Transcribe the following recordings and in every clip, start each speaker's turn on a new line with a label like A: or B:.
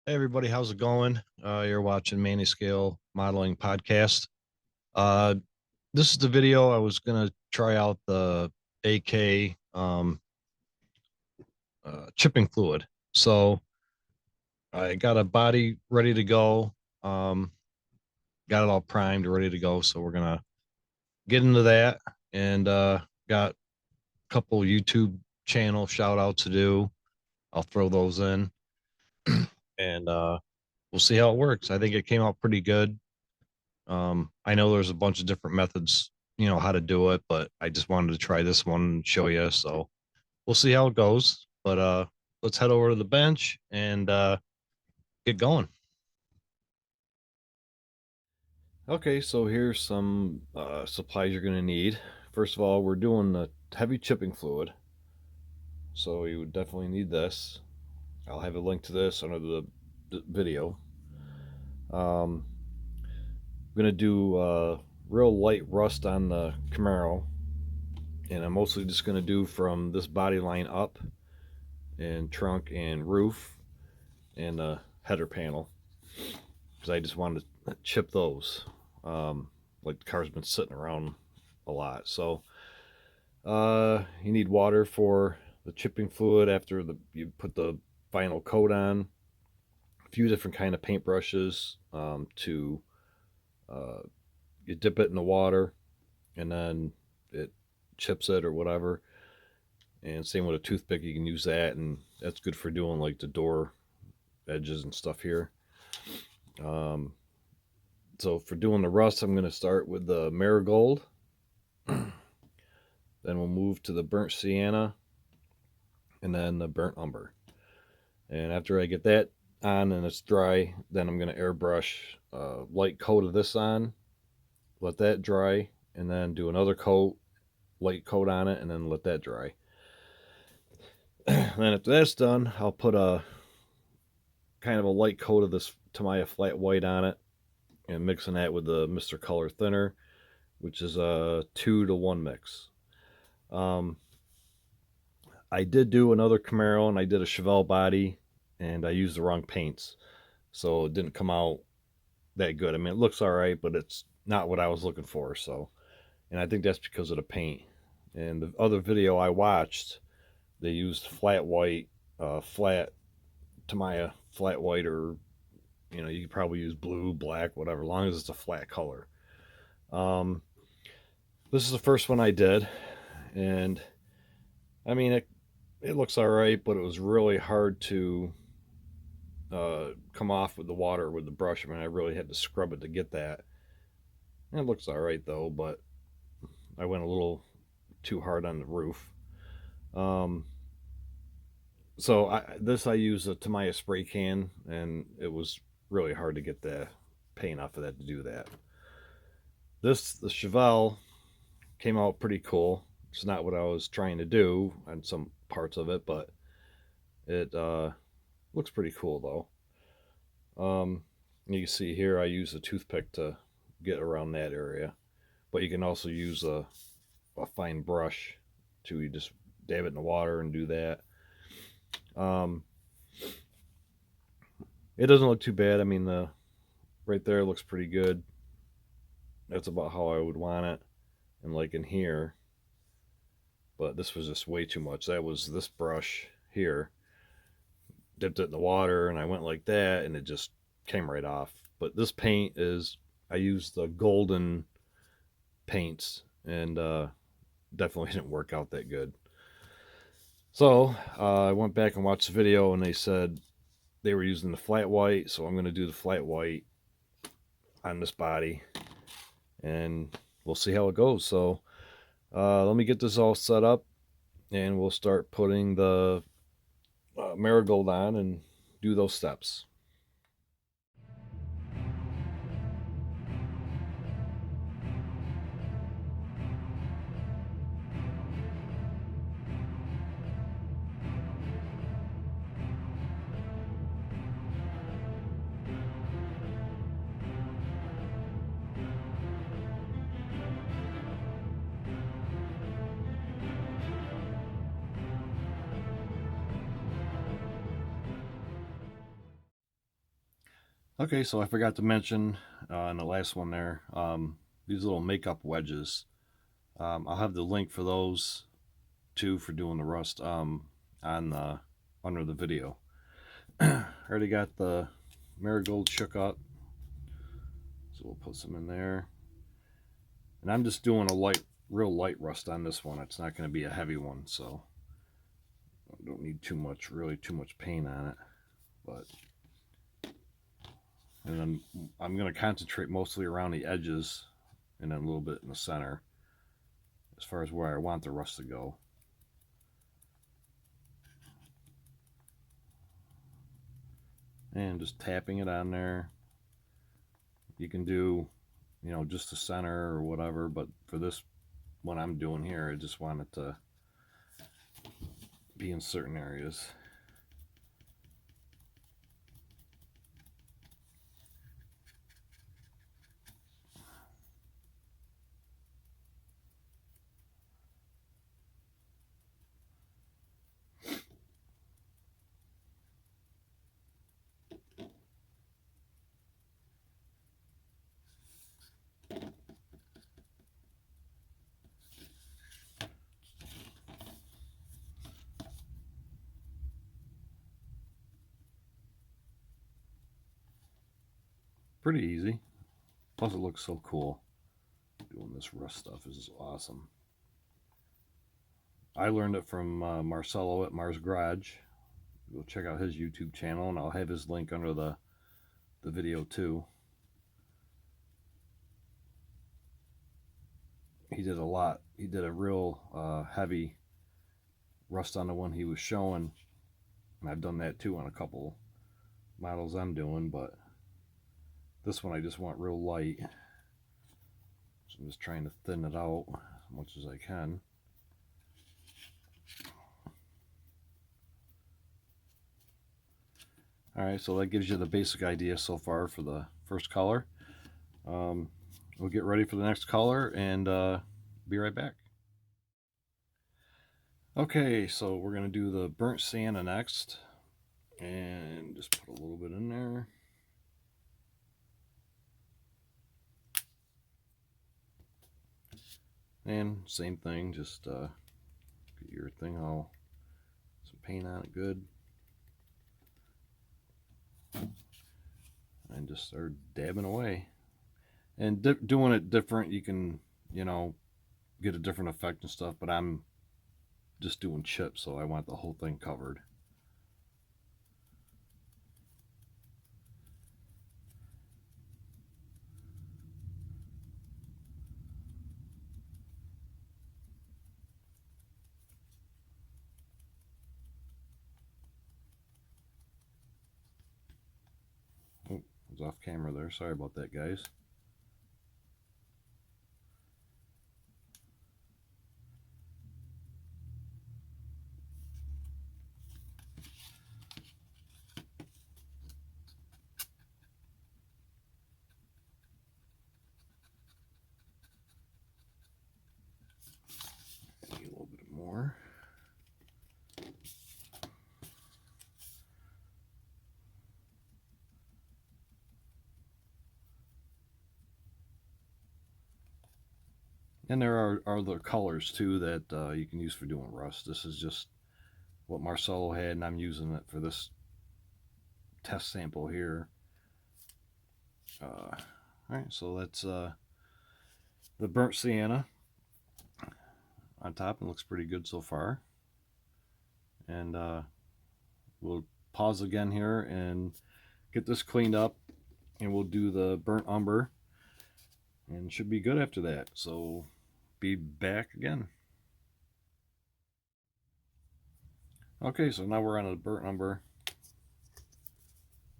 A: Hey everybody, how's it going? You're watching Manny Scale Modeling Podcast. Uh, this is the video I was gonna try out the AK chipping fluid. So I got a body ready to go. Um, got it all primed, ready to go. So we're gonna get into that, and got a couple YouTube channel shout outs to do. I'll throw those in, and we'll see how it works. I think it came out pretty good. I know there's a bunch of different methods, how to do it, but I just wanted to try this one and show you. So we'll see how it goes. But let's head over to the bench and get going. Okay, so here's some supplies you're going to need. First of all, we're doing the heavy chipping fluid. So you would definitely need this. I'll have a link to this under the video. I'm going to do real light rust on the Camaro, and I'm mostly just going to do from this body line up, and trunk and roof and the header panel, because I just wanted to chip those. Like the car's been sitting around a lot. So you need water for the chipping fluid after you put the final coat on. A few different kind of paint brushes to you dip it in the water and then it chips it or whatever. And same with a toothpick, you can use that, and that's good for doing like the door edges and stuff here. Um, so for doing the rust, I'm going to start with the marigold. Then we'll move to the burnt sienna and then the burnt umber. And after I get that on and it's dry, then I'm going to airbrush a light coat of this on, let that dry, and then do another coat, light coat on it, and then let that dry. Then after that's done, I'll put a kind of a light coat of this Tamiya flat white on it, and mixing that with the Mr. Color Thinner, which is a 2-to-1 mix. I did do another Camaro, and I did a Chevelle body, and I used the wrong paints, so it didn't come out that good. I mean, it looks all right, but it's not what I was looking for. So, and I think that's because of the paint. And the other video I watched, they used flat white, flat Tamiya flat white, or you could probably use blue, black, whatever, as long as it's a flat color. This is the first one I did, and I mean it looks all right, but it was really hard to come off with the water with the brush. I mean, I really had to scrub it to get that. And it looks all right though, but I went a little too hard on the roof. Um, so I use a Tamiya spray can, and it was really hard to get the paint off of that to do that. The Chevelle came out pretty cool. It's not what I was trying to do on some parts of it, but it looks pretty cool though. You can see here I use a toothpick to get around that area, but you can also use a fine brush to just dab it in the water and do that. Um, it doesn't look too bad. I mean, the right there looks pretty good. That's about how I would want it, and like in here. But this was just way too much. That was this brush here. Dipped it in the water, and I went like that, and it just came right off. But this paint is, I used the golden paints, and definitely didn't work out that good. So I went back and watched the video, and they said they were using the flat white, so I'm going to do the flat white on this body, and we'll see how it goes. So let me get this all set up, and we'll start putting the marigold on and do those steps. Okay, so I forgot to mention in the last one there, these little makeup wedges. I'll have the link for those too for doing the rust on under the video. Already got the marigold shook up, so we'll put some in there. And I'm just doing a real light rust on this one. It's not going to be a heavy one, so I don't need really too much paint on it. But and then I'm going to concentrate mostly around the edges and then a little bit in the center as far as where I want the rust to go. And just tapping it on there. You can do, just the center or whatever, but for this one I'm doing here, I just want it to be in certain areas. Pretty easy. Plus it looks so cool. Doing this rust stuff is awesome. I learned it from Marcelo at Mars Garage. Go check out his YouTube channel, and I'll have his link under the video too. He did a lot. He did a real heavy rust on the one he was showing, and I've done that too on a couple models I'm doing, but this one I just want real light. So I'm just trying to thin it out as much as I can. Alright, so that gives you the basic idea so far for the first color. We'll get ready for the next color and be right back. Okay, so we're going to do the burnt sienna next. And just put a little bit in there. And same thing, just get your thing all, some paint on it good. And just start dabbing away. And doing it different, you can, get a different effect and stuff, but I'm just doing chips, so I want the whole thing covered. Oh, I was off camera there. Sorry about that, guys. A little bit more. And there are other colors too that you can use for doing rust. This is just what Marcelo had, and I'm using it for this test sample here. All right, so that's the burnt sienna on top, and looks pretty good so far. And we'll pause again here and get this cleaned up, and we'll do the burnt umber, and should be good after that. So be back again. Okay, so now we're on the burnt umber,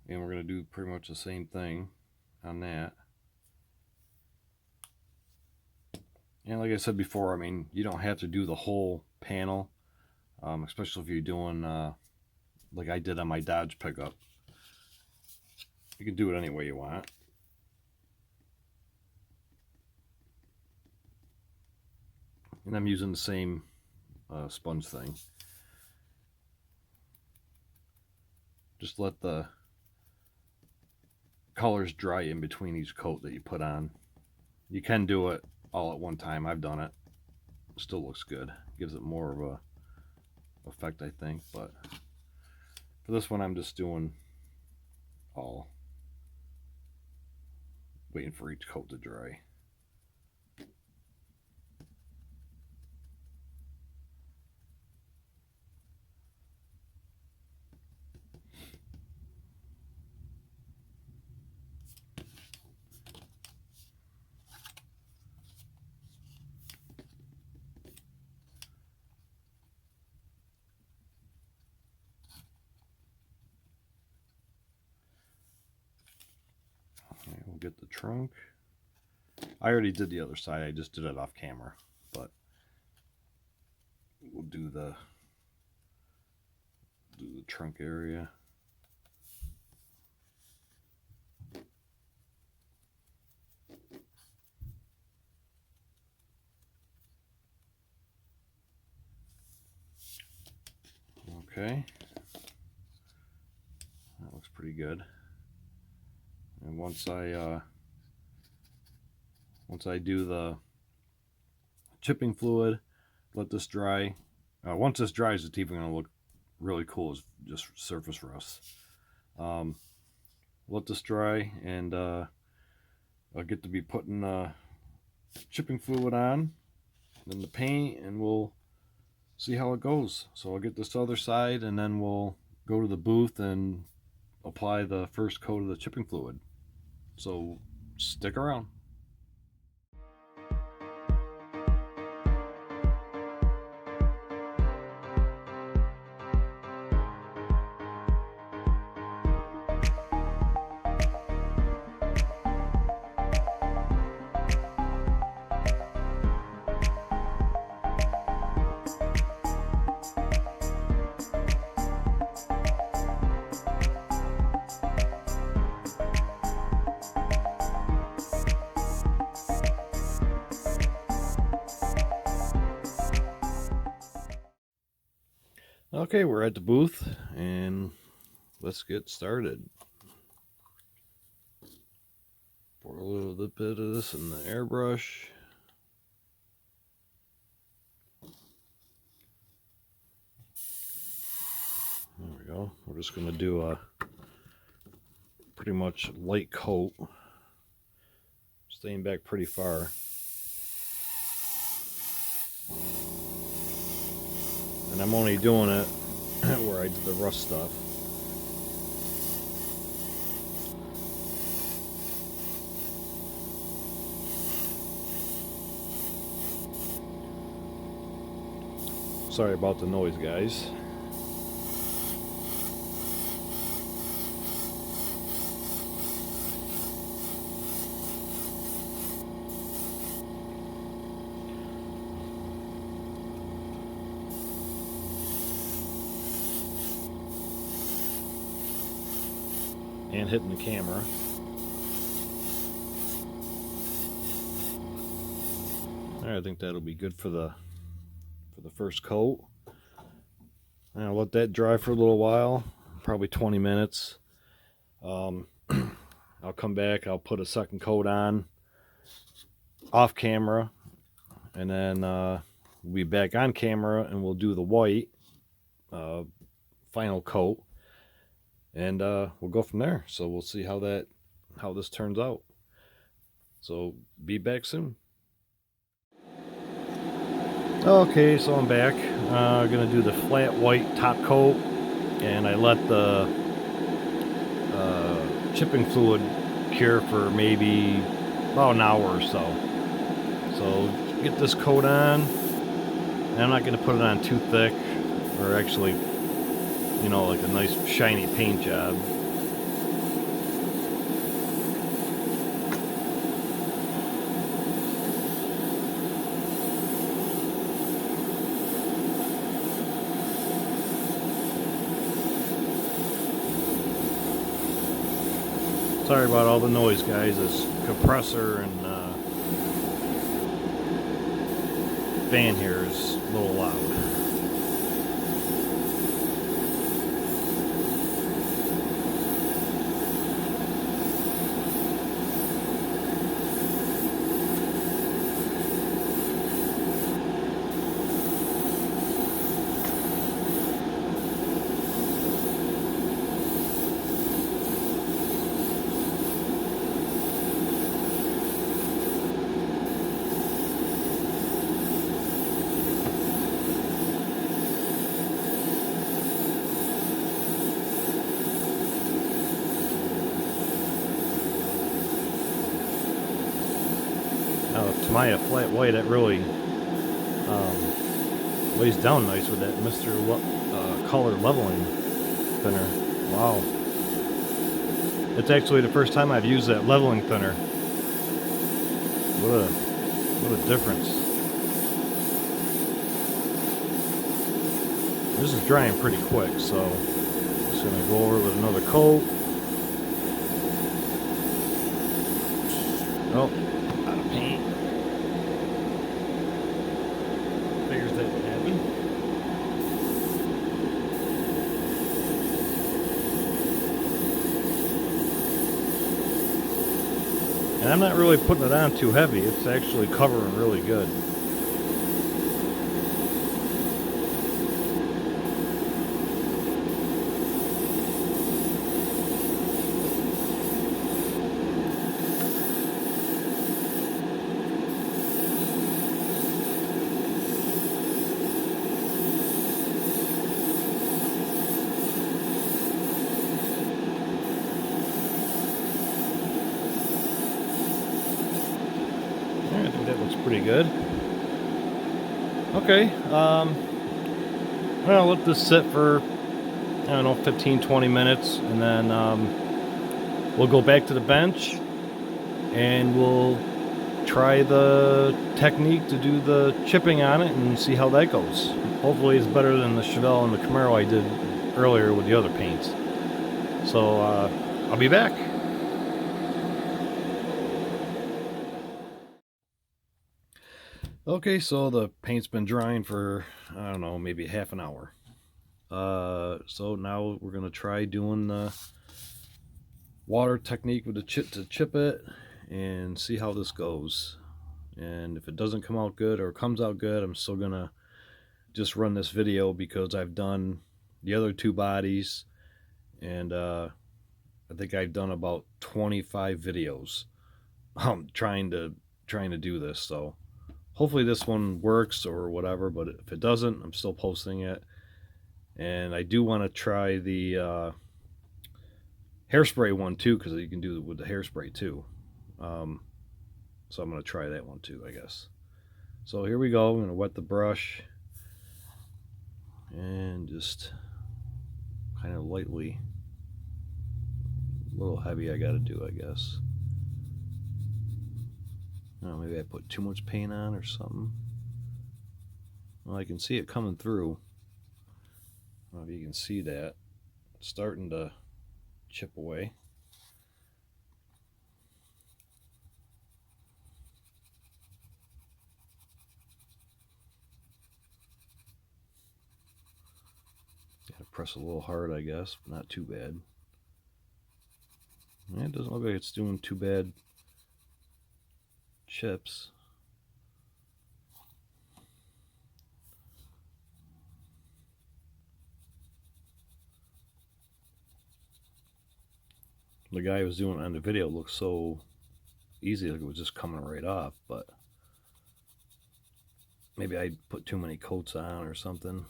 A: and we're going to do pretty much the same thing on that. And like I said before, I mean, you don't have to do the whole panel, especially if you're doing like I did on my Dodge pickup. You can do it any way you want. And I'm using the same sponge thing. Just let the colors dry in between each coat that you put on. You can do it all at one time. I've done it. Still looks good. Gives it more of a effect, I think. But for this one, I'm just doing all, waiting for each coat to dry. Okay, we'll get the trunk. I already did the other side. I just did it off camera, but we'll do the trunk area. Okay, that looks pretty good. And once I do the chipping fluid, let this dry. Once this dries, it's even going to look really cool as just surface rust. Let this dry, and I'll get to be putting chipping fluid on, then the paint, and we'll see how it goes. So I'll get this other side, and then we'll go to the booth and apply the first coat of the chipping fluid. So stick around. Okay, we're at the booth, and let's get started. Pour a little bit of this in the airbrush. There we go. We're just going to do a pretty much light coat, staying back pretty far. And I'm only doing it where I did the rust stuff. Sorry about the noise, guys. And hitting the camera. Alright, I think that'll be good for the first coat. And I'll let that dry for a little while, probably 20 minutes. I'll come back, I'll put a second coat on off camera, and then we'll be back on camera and we'll do the white final coat. And we'll go from there. So we'll see how this turns out. So be back soon. Okay, so I'm back. I'm gonna do the flat white top coat, and I let the chipping fluid cure for maybe about an hour or so. So get this coat on, and I'm not gonna put it on too thick, or actually, you know, like a nice shiny paint job. Sorry about all the noise, guys. This compressor and fan here is a little loud. Maya flat white, that really lays down nice with that Mr. Color leveling thinner. Wow. It's actually the first time I've used that leveling thinner. What a difference. This is drying pretty quick, so I'm just gonna go over it with another coat. Oh, out of paint. Figures that would happen. And I'm not really putting it on too heavy. It's actually covering really good. I think that looks pretty good. Okay, I'm gonna let this sit for, I don't know, 15-20 minutes, and then we'll go back to the bench and we'll try the technique to do the chipping on it and see how that goes. Hopefully it's better than the Chevelle and the Camaro I did earlier with the other paints. So I'll be back. Okay, so the paint's been drying for, I don't know, maybe half an hour. So now we're gonna try doing the water technique with the chip to chip it and see how this goes. And if it doesn't come out good or comes out good, I'm still gonna just run this video because I've done the other two bodies, and I think I've done about 25 videos trying to do this. So hopefully this one works or whatever, but if it doesn't, I'm still posting it. And I do want to try the hairspray one too, because you can do it with the hairspray too. So I'm going to try that one too, I guess. So here we go. I'm going to wet the brush and just kind of lightly, a little heavy I got to do, I guess. Oh, maybe I put too much paint on or something. Well, I can see it coming through. I don't know if you can see that. It's starting to chip away. Gotta press a little hard, I guess, but not too bad. It doesn't look like it's doing too bad chips. The guy who was doing it on the video looked so easy, like it was just coming right off, but maybe I put too many coats on or something.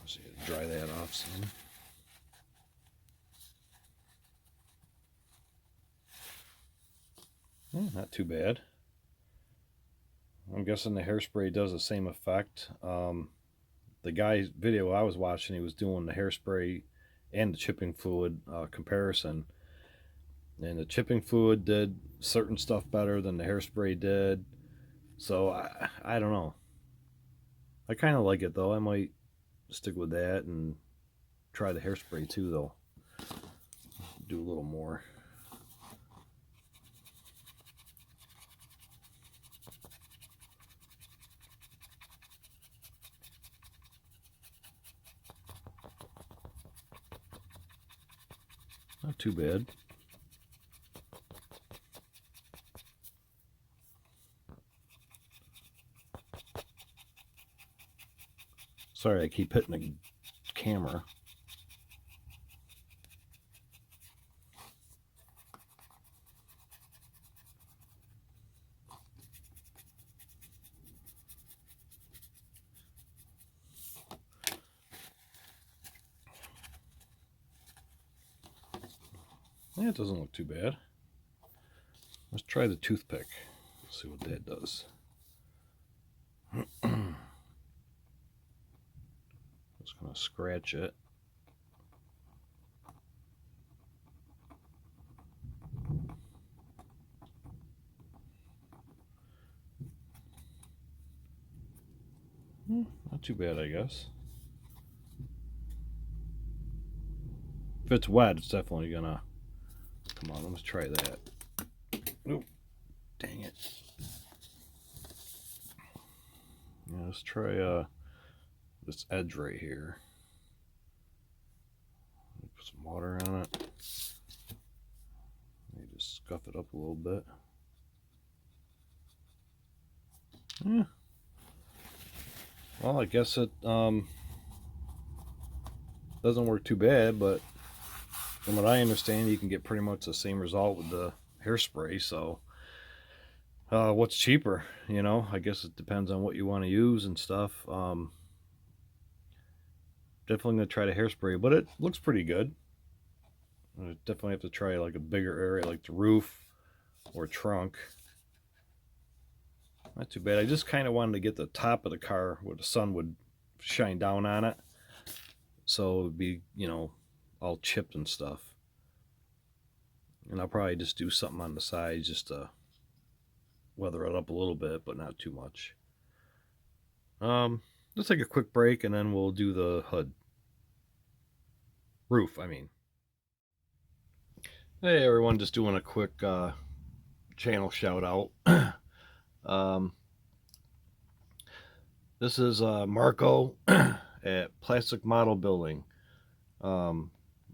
A: Let's see, dry that off some. Not too bad. I'm guessing the hairspray does the same effect. The guy's video I was watching, he was doing the hairspray and the chipping fluid comparison. And the chipping fluid did certain stuff better than the hairspray did. So I don't know. I kind of like it though. I might stick with that and try the hairspray too though. Do a little more. Not too bad. Sorry, I keep hitting the camera. Yeah, it doesn't look too bad. Let's try the toothpick. See what that does. Just gonna scratch it. Not too bad, I guess. If it's wet, it's definitely gonna come on. Let's try that. Nope. Dang it. Yeah, let's try this edge right here. Put some water on it. Maybe just scuff it up a little bit. Yeah. Well, I guess it doesn't work too bad, but from what I understand, you can get pretty much the same result with the hairspray. So, what's cheaper? You know, I guess it depends on what you want to use and stuff. Definitely gonna try the hairspray, but it looks pretty good. I definitely have to try like a bigger area, like the roof or trunk. Not too bad. I just kind of wanted to get the top of the car where the sun would shine down on it, so it would be, you know, all chipped and stuff. And I'll probably just do something on the side just to weather it up a little bit, but not too much. Let's take a quick break and then we'll do the hood. Roof, I mean. Hey everyone, just doing a quick channel shout out. This is Marco at Plastic Model Building.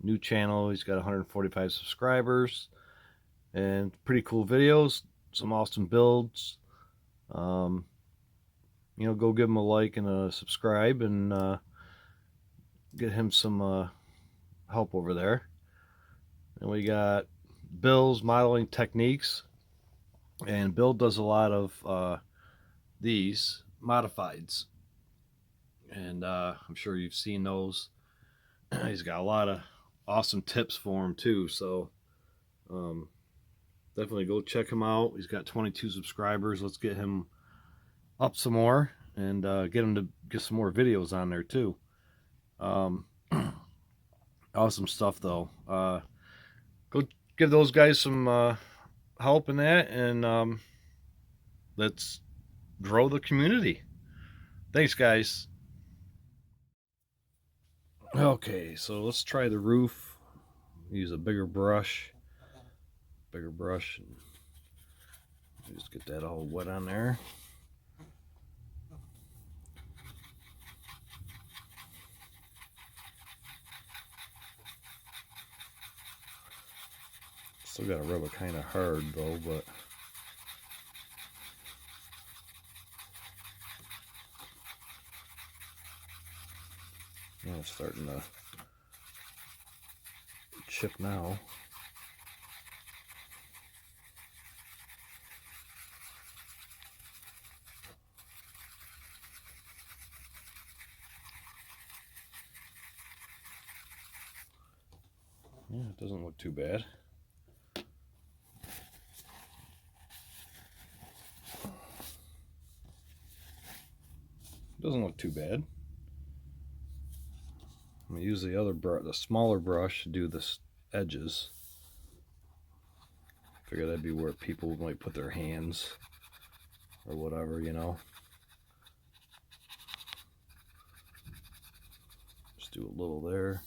A: New channel, he's got 145 subscribers and pretty cool videos, some awesome builds. You know, go give him a like and a subscribe and get him some help over there. And we got Bill's Modeling Techniques, and Bill does a lot of these modifieds, and I'm sure you've seen those. He's got a lot of awesome tips for him too, so definitely go check him out. He's got 22 subscribers. Let's get him up some more and get him to get some more videos on there too. Awesome stuff though. Go give those guys some help in that, and let's grow the community. Thanks, guys. Okay, so let's try the roof. Use a bigger brush. And just get that all wet on there. Still gotta rub it kind of hard though, but yeah, it's starting to chip now. Yeah, it doesn't look too bad. Doesn't look too bad. I'm gonna use the other brush, the smaller brush, to do the edges. Figure that'd be where people might put their hands or whatever, you know. Just do a little there.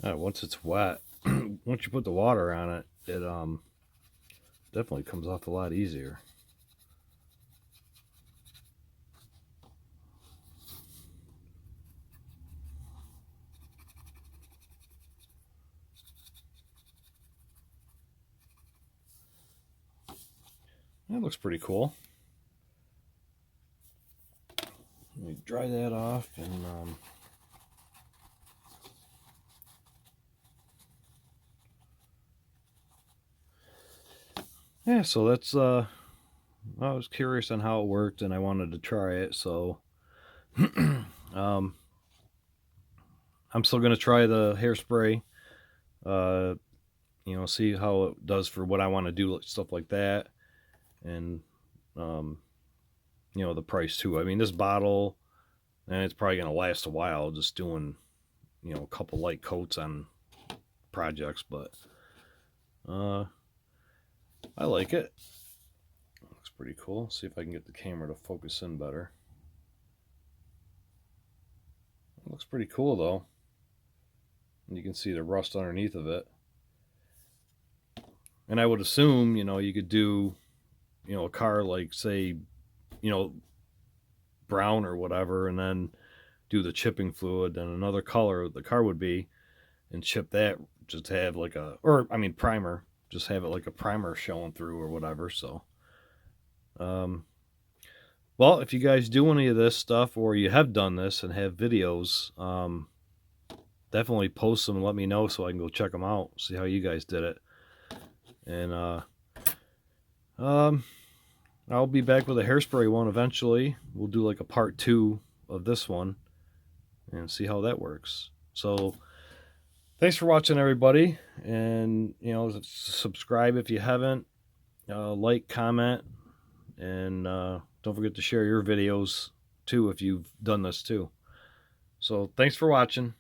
A: Once it's wet, once you put the water on it, it definitely comes off a lot easier. That looks pretty cool. Let me dry that off and yeah, so that's I was curious on how it worked and I wanted to try it, so I'm still gonna try the hairspray. You know, see how it does for what I want to do, stuff like that, and you know, the price too. I mean, this bottle, and it's probably gonna last a while, just doing, you know, a couple light coats on projects, but I like it. Looks pretty cool. See if I can get the camera to focus in better. It looks pretty cool though. And you can see the rust underneath of it. And I would assume, you know, you could do, you know, a car like, say, you know, brown or whatever, and then do the chipping fluid, and another color the car would be, and chip that, just to have like a, or I mean primer, just have it like a primer showing through or whatever. So well, if you guys do any of this stuff, or you have done this and have videos, definitely post them and let me know so I can go check them out, see how you guys did it. And I'll be back with a hairspray one eventually. We'll do like a part 2 of this one and see how that works. So thanks for watching, everybody, and you know, subscribe if you haven't, like, comment, and don't forget to share your videos too if you've done this too. So thanks for watching.